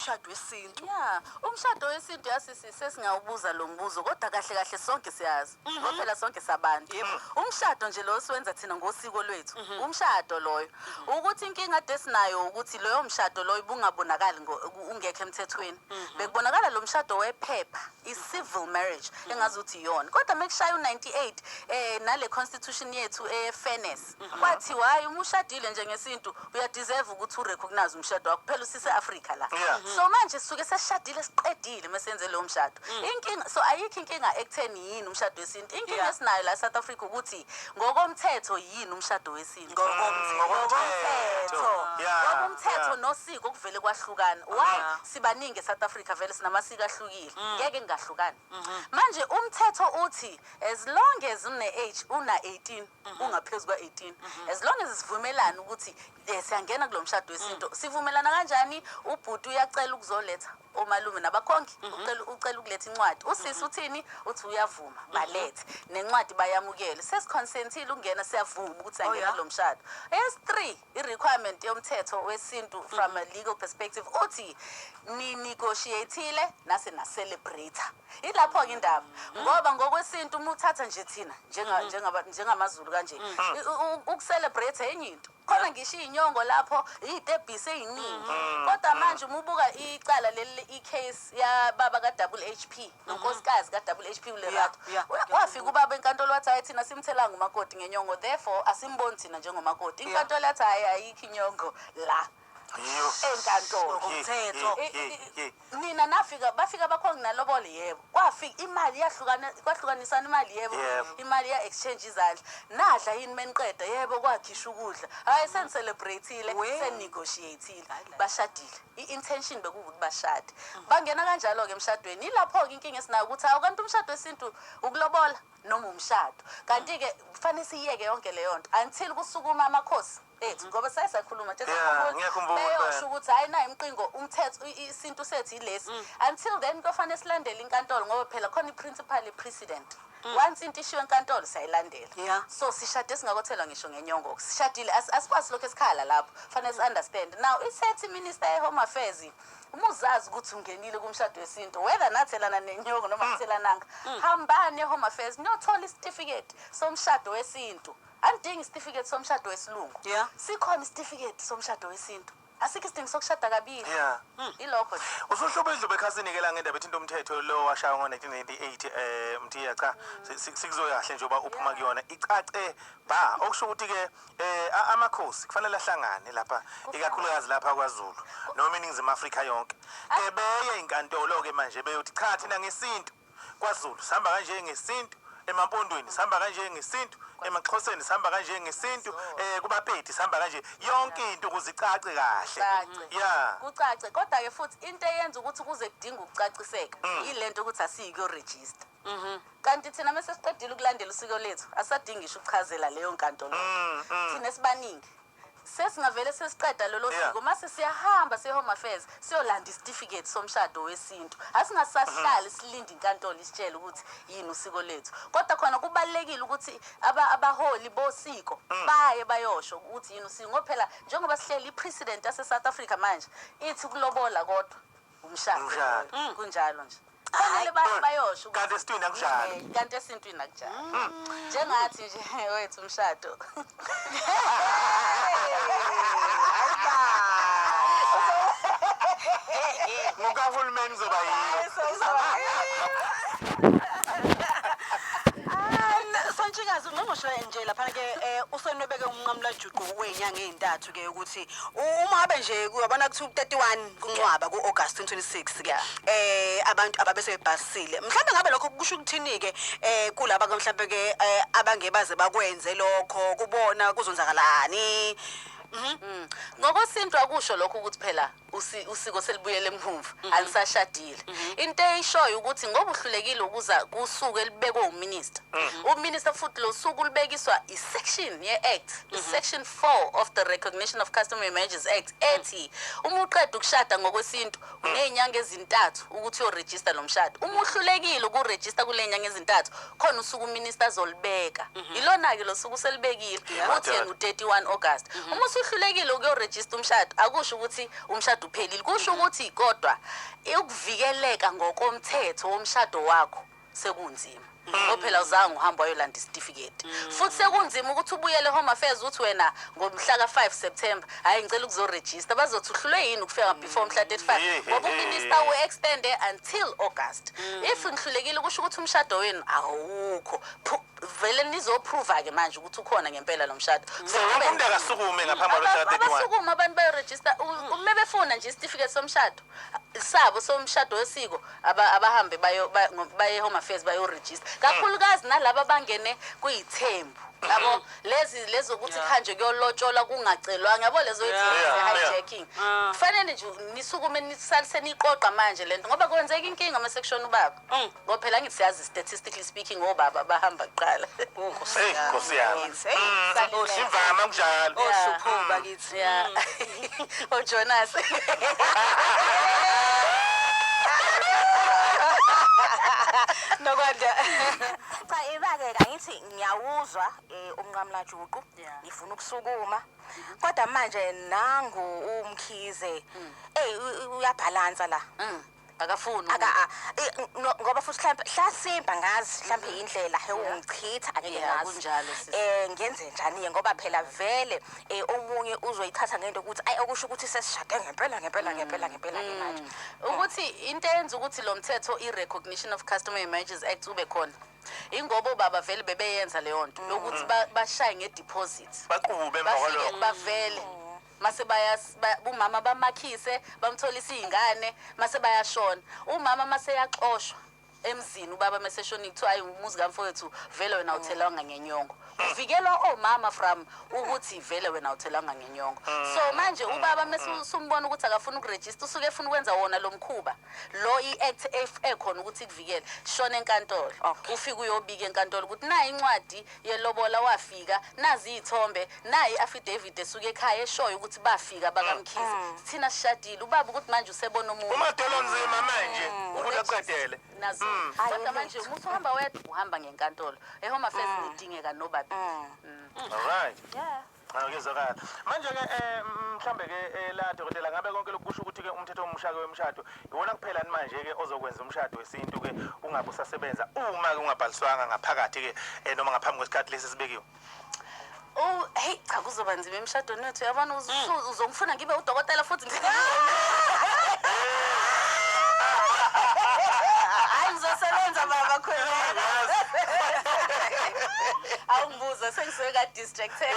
umshado wesintu. Yeah, umshado wesintu sesingawubuza lo mbuzo kodwa kahle kahle sonke siyazi. Ngoba phela sonke sabantu. Umshado nje lo siwenza thina ngosiko lwethu. Umshado loyo. Ukuthi inkinga desinayo ukuthi loyo mshado loyo bungabonakali ungekho emthethweni. Bekubonakala lo mshado wephepha, i-civil marriage engazuthi iyona. Kodwa mekushaya u98 nale constitution yethu fairness. Kwathi hayi umushadile nje ngesintu uyadeserve ukuthi urecognize umshado wakho phela usise Africa la. So manje sisuke seshadile siqedile mesenze lo mshado. Inkinga so ayikho inkinga ekutheni yini umshado wesintu. Inkinga esinayo la South Africa ukuthi ngokomthetho yini umshado wesintu. Ngokomthetho nosiko kuvele kwahlukana. Why sibaningi eSouth Africa vele sinamasiko ahlukile. Ngeke ngahlukana. Manje umthetho uthi as long as une-age una 18 ungaphezulu kwa 18 as long as sivumelana ukuthi siyangena kulomshado wesintu sivumelana kanjani ubhuti uyacela ukuzoletha omalume nabakhongi ucela ukuletha incwadi usisi uthini uthi uyavuma balethe nencwadi bayamukele sesiconsentile ukungena siyavuma ukuthi angena kulomshado S3 i-requirement yomthetho wesintu from a legal perspective uthi ni negotiateile nase na celebrator ilapho ke indaba ngoba ngokwesintu umuthatha nje thina njengamazulu kanje ukucelebrate enye into khona ngisho inyongo lapho idebhisi eyiningi kodwa manje umubuka icala leli icase ya baba ka WHP nonkosikazi ka WHP uLerato wafika ubaba enkantolo wathi hayi thina simthelanga umakoti ngenyongo therefore asimboni thina njengomakoti inkantolo yathi hayi ayikho inyongo la enkantolo umthetho nina bafika bakhongi nalobole yebo kwafika imali kwahlukanisana imali yebo imali ya exchange izandla nadla yini meniqeda yebo kwakhisha ukudla hayi senicelebrateile senegotiateile bashadile i-intention bekuwukuthi bashade bangena kanjalo ke emshadweni ilapho ke inkinga esinayo ukuthi awukanti umshado wesintu ukulobola noma umshado kanti ke kufanele siyeke yonke leyo nto until kusukuma amakhosi ngoba sayisakhuluma nje beyosho ukuthi hayi nayi imqingo umthetho isintu sethu ilesi until then kufanele silandele inkantolo ngoba phela khona i-principal precedent once into ishiwe enkantolo siyayilandela so sishade singakothelwa ngisho ngenyongo sishadile asikwazi lokho esikhala lapho fanele si-understand now isethi minister ye-home affairs umuzazi ukuthi ungenile kumshado wesintu whether nathelana nenyongo noma kuthelananga hambani e-home affairs niyothola isitifiketi somshado wesintu andingi isitifiketi somshado wesilungu sikhona isitifiketi somshado wesintu asikho isidingo sokushada kabili ilokho nje usohlobo indlobo ekhasini ke la ngendaba ethinta umthetho lo washaya ngo1998 mthiya cha sikuzoyahle nje uba uphuma kuyona icace ba okusho ukuthi ke amakhosi kufanele ahlangane lapha ikakhulukazi lapha kwaZulu noma iningizimu Afrika yonke beye inkantolo ke manje beyothi cha thina ngesintu kwaZulu sihamba kanje ngesintu emampondweni sihamba kanje ngesintu emaXhoseni sihamba kanje ngesintu kubaPedi sihamba kanje yonke into kuzicace kahle kucace kodwa ke futhi into eyenza ukuthi kuze kudinga ukucaciseka ilento ukuthi asiyiko register kanti thina mase siqedile ukulandela usiko lethu asadingi isho ukuchazela leyo nkantolo thina sibaningi sesingavele sesiqeda lolo siko mase siyahamba se-home affairs siyolanda isitifiketi somshado wesintu asingasahlali silinde inkantolo isitshela ukuthi yini usiko lethu kodwa khona kubalekile ukuthi abaholi bosiko baye bayosho ukuthi yini usiko ngoba njengoba sihleli i-president yase-South Africa manje ithi kulobola kodwa umshado kunjalo nje fanele bayosho kanti esintwini akunjalo kanti esintwini akunjalo njengathi nje wethu umshado ngokahulumeni zoba Sontsikazi ngingosho nje lapha ke usenobeke umnqamula juqu wenyanga ezintathu ke ukuthi uma habe nje uyabona kuthi 31 kuNcwaba kuAugust 26 ke abantu ababese bebhasile mhlawumbe ngabe lokho kusho ukuthini ke kulaba ke mhlawumbe ke abangebaze bakwenze lokho kubona kuzonzakalani ngokosintu akusho lokho ukuthi phela usiko selibuyele emhumvu alisashadile into eyishoyo ukuthi ngoba uhlulekile ukuza kusuku elibekwe uminister uminister futhi lo suku libekiswa isection ye-act section 4 of the Recognition of Customary Marriages Act ethi uma uqeda ukushada ngokwesintu unezinyanga ezintathu ukuthi uyoregister lo mshado uma uhlulekile ukuregister kulezinyanga ezintathu khona usuku uminister azolibeka ilona ke lo suku selibekile uthi u31 August uma uhlulekile ukuyoregister umshado akusho ukuthi umshado umshado uphelile kusho ukuthi kodwa ukuvikeleka ngokomthetho womshado wakho sekunzima ngoba phela uzange uhamba uyolanda isitifiketi futhi sekunzima ukuthi ubuyele home affairs uthi wena ngomhla ka5 September hayi ngicela ukuzoregister bazothi uhlulwe yini ukufika before mhla 35 ngoba uminister we-extend until August if ngihlulekile kusho ukuthi umshado wenu awukho vele nizoprove ke manje ukuthi ukhona ngempela lo mshado so umuntu akasukume ngaphambi kwalomshado 31 abasukuma abantu bayoregister uma befuna nje isitifiketi somshado sabo somshado wesiko abahambe baye home affairs bayoregister kakhulukazi nalabo bangene kuyithembu yabo lezo ukuthi khanje kuyolotshola kungacelwanga yabo lezo hijacking kufanele nje nisukume nisalise niqoqa manje lento ngoba kwenzeka inkinga ama section ubaba ngoba phela ngithi siyazi statistically speaking obaba bahamba kuqala Nkosi yami simvama kunjalo osuphuba kithi oJonas nokwanda cha ibake kangithi ngiyawuzwa umnqamlajuqu ngifuna ukusukuma kodwa manje nangu umkhize uyabhalansa la akafuni ngoba futhi mhlawumbe hlasimba ngazi mhlawumbe indlela ungichitha ake ngazi kunjalo ngenze njani ngoba phela vele omunye uzoyithatha ngento ukuthi ayi okusho ukuthi sesishade ngempela ke manje ukuthi into eyenza ukuthi lo mthetho i-Recognition of Customary Marriages Act ube khona ingoba baba vele bebeyenza leyo nto yokuthi bashaye ngedeposit baqhube emva kwalokho bavele mase umama bamakhise bamtholisa izingane mase bayashona umama mase yaxoshwa emzini ubaba meseshoni kuthiwa ayi umuzi kamfowethu vele wena uthelanga ngenyongo uvikelwa omama from ukuthi vele wena uthelanga ngenyongo so manje ubaba mesumbona ukuthi akafuna ukuregister usuke efuna ukwenza wona lo mkhuba lo i-act ekhona ukuthi kuvikele shona enkantolo ufika uyobika enkantolo ukuthi nayi incwadi yelobola wafika nazi izithombe nayi affidavit esuke ekhaya eshoyo ukuthi bafika bakamkhize thina sishadile ubaba ukuthi manje usebona umuntu umadolo nzima manje ukuthi aqedele nazo kodwa manje umuntu uhamba wedwa uhamba ngenkantolo ehome affairs idingeka nobaba all right ngizokala manje ke mhlambe ke la dokotela ngabe konke lokusho ukuthi ke umthetho omshaka wemshado iwona kuphela manje ke ozokwenza umshado wesintu ke ungabe usasebenza uma ke ungabhaliswanga ngaphakathi ke noma ngaphambi kwesikhathi lesi sibekiwe hey cha kuzoba nzima emshadweni wethu yabona uzongifuna ngibe udokotela futhi ngizosebenza baba khona awungibuza sengisuke ka distracted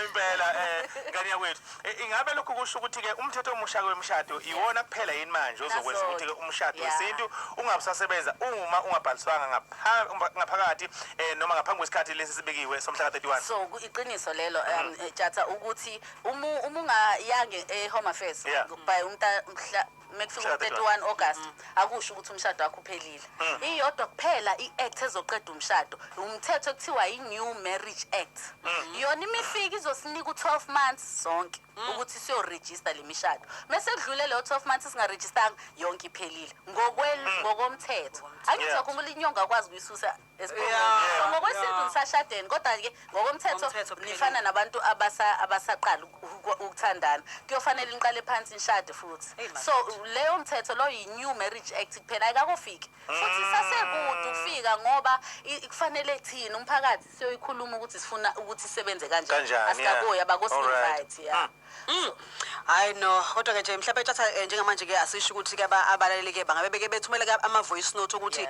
empela ngani yakwethu ingabe lokhu kusho ukuthi ke umthetho omusha wemshado iwona kuphela yini manje ozokwenza ukuthi ke umshado wesintu ungabusasebenza uma ungabhaliswanga ngaphakathi noma ngaphambi kwesikhathi lesi sibekiwe somhla ka 31 so iqiniso lelo tjatha ukuthi uma ungayange home affairs by umhla mekufika 31 August akusho ukuthi umshado wakho uphelile iyodwa kuphela iAct ezoqeda umshado umthetho kuthiwa iNew Marriage Act yona imifika izosinika u12 months zonke ukuthi siyoregister lemishado mase kudlule leyo 12 months singaregistanga yonke iphelile ngokomthetho angizokhumbula inyonga akwazi kuyisusa esibhedlela ngokwesintu nisashadeni kodwa ke ngokomthetho nifana nabantu abasaqala ukuthandana kuyofanele inqale phansi inshade futhi so leyo mthetho lo yi-New Marriage Act kuphela ayikakufiki futhi sasekude ukufika ngoba kufanele thina umphakathi siyoyikhuluma ukuthi sifuna ukuthi isebenze kanjani asikabuya abako-invite hayi no kodwa ke nje mhlawumbe tjatha njengamanje ke asisho ukuthi ke abalaleli ke bangabe beke bethumele ama voice note ukuthi